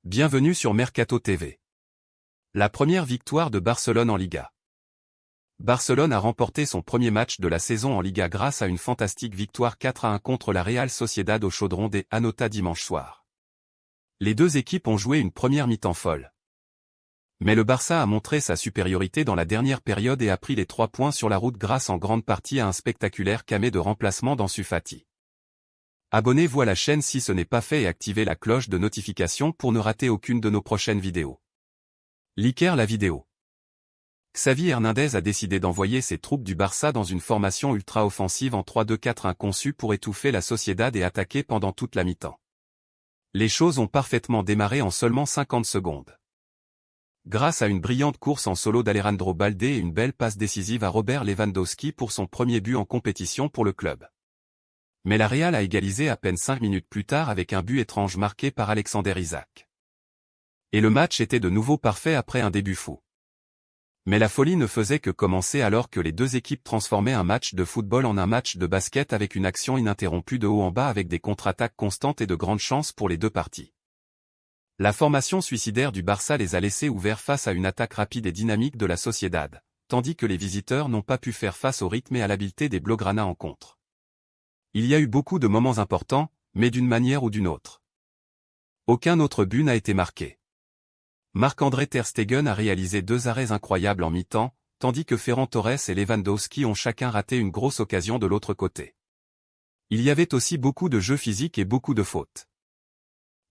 Bienvenue sur Mercato TV. La première victoire de Barcelone en Liga. Barcelone a remporté son premier match de la saison en Liga grâce à une fantastique victoire 4-1 contre la Real Sociedad au Chaudron de Anoeta dimanche soir. Les deux équipes ont joué une première mi-temps folle. Mais le Barça a montré sa supériorité dans la dernière période et a pris les 3 points sur la route grâce en grande partie à un spectaculaire camé de remplacement d'Ansu Fati. Abonnez-vous à la chaîne si ce n'est pas fait et activez la cloche de notification pour ne rater aucune de nos prochaines vidéos. Liker la vidéo. Xavi Hernandez a décidé d'envoyer ses troupes du Barça dans une formation ultra-offensive en 3-2-4-1 conçue pour étouffer la Sociedad et attaquer pendant toute la mi-temps. Les choses ont parfaitement démarré en seulement 50 secondes. Grâce à une brillante course en solo d'Alejandro Balde et une belle passe décisive à Robert Lewandowski pour son premier but en compétition pour le club. Mais la Real a égalisé à peine 5 minutes plus tard avec un but étrange marqué par Alexander Isak. Et le match était de nouveau parfait après un début fou. Mais la folie ne faisait que commencer alors que les deux équipes transformaient un match de football en un match de basket avec une action ininterrompue de haut en bas avec des contre-attaques constantes et de grandes chances pour les deux parties. La formation suicidaire du Barça les a laissés ouverts face à une attaque rapide et dynamique de la Sociedad, tandis que les visiteurs n'ont pas pu faire face au rythme et à l'habileté des Blaugrana en contre. Il y a eu beaucoup de moments importants, mais d'une manière ou d'une autre. Aucun autre but n'a été marqué. Marc-André ter Stegen a réalisé 2 arrêts incroyables en mi-temps, tandis que Ferran Torres et Lewandowski ont chacun raté une grosse occasion de l'autre côté. Il y avait aussi beaucoup de jeux physiques et beaucoup de fautes.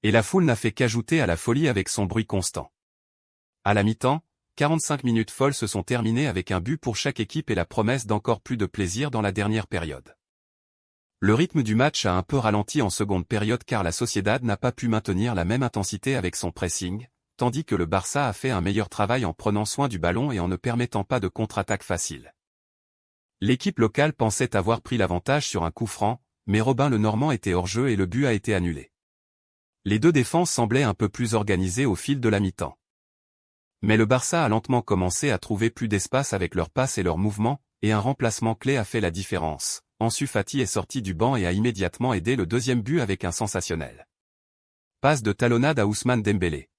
Et la foule n'a fait qu'ajouter à la folie avec son bruit constant. À la mi-temps, 45 minutes folles se sont terminées avec un but pour chaque équipe et la promesse d'encore plus de plaisir dans la dernière période. Le rythme du match a un peu ralenti en seconde période car la Sociedad n'a pas pu maintenir la même intensité avec son pressing, tandis que le Barça a fait un meilleur travail en prenant soin du ballon et en ne permettant pas de contre-attaque facile. L'équipe locale pensait avoir pris l'avantage sur un coup franc, mais Robin le Normand était hors jeu et le but a été annulé. Les deux défenses semblaient un peu plus organisées au fil de la mi-temps. Mais le Barça a lentement commencé à trouver plus d'espace avec leurs passes et leurs mouvements, et un remplacement clé a fait la différence. Ansu Fati est sorti du banc et a immédiatement aidé le deuxième but avec un sensationnel passe de talonnade à Ousmane Dembélé,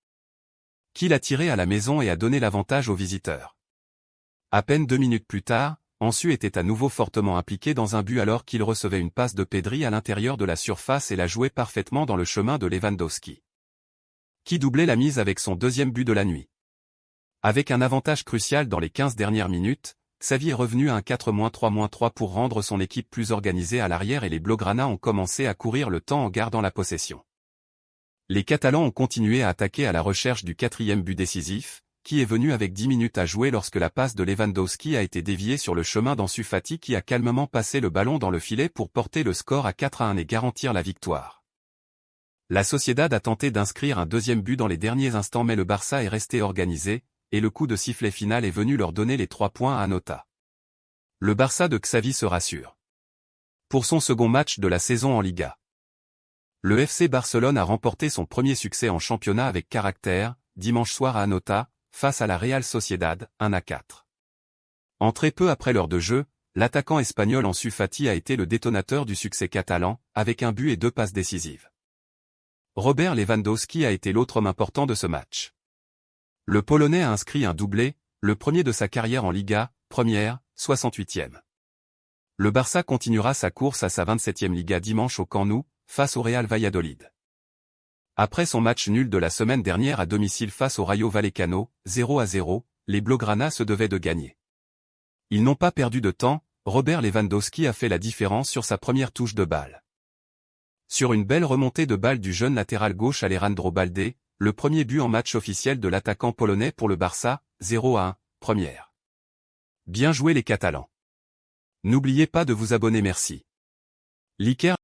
qui l'a tiré à la maison et a donné l'avantage aux visiteurs. À peine 2 minutes plus tard, Ansu était à nouveau fortement impliqué dans un but alors qu'il recevait une passe de Pedri à l'intérieur de la surface et la jouait parfaitement dans le chemin de Lewandowski, qui doublait la mise avec son deuxième but de la nuit. Avec un avantage crucial dans les 15 dernières minutes, Xavi est revenu à un 4-3-3 pour rendre son équipe plus organisée à l'arrière et les Blaugrana ont commencé à courir le temps en gardant la possession. Les Catalans ont continué à attaquer à la recherche du 4e but décisif, qui est venu avec 10 minutes à jouer lorsque la passe de Lewandowski a été déviée sur le chemin d'Ansu Fati qui a calmement passé le ballon dans le filet pour porter le score à 4-1 et garantir la victoire. La Sociedad a tenté d'inscrire un deuxième but dans les derniers instants mais le Barça est resté organisé, et le coup de sifflet final est venu leur donner les 3 points à Anoeta. Le Barça de Xavi se rassure. Pour son second match de la saison en Liga. Le FC Barcelone a remporté son premier succès en championnat avec caractère, dimanche soir à Anoeta, face à la Real Sociedad, 1-4. En très peu après l'heure de jeu, l'attaquant espagnol Ansu Fati a été le détonateur du succès catalan, avec un but et 2 passes décisives. Robert Lewandowski a été l'autre homme important de ce match. Le Polonais a inscrit un doublé, le premier de sa carrière en Liga, première, 68e. Le Barça continuera sa course à sa 27e Liga dimanche au Camp Nou, face au Real Valladolid. Après son match nul de la semaine dernière à domicile face au Rayo Vallecano, 0-0, les Blaugrana se devaient de gagner. Ils n'ont pas perdu de temps, Robert Lewandowski a fait la différence sur sa première touche de balle. Sur une belle remontée de balle du jeune latéral gauche Alejandro Balde, le premier but en match officiel de l'attaquant polonais pour le Barça, 0-1, première. Bien joué les Catalans. N'oubliez pas de vous abonner merci. Liker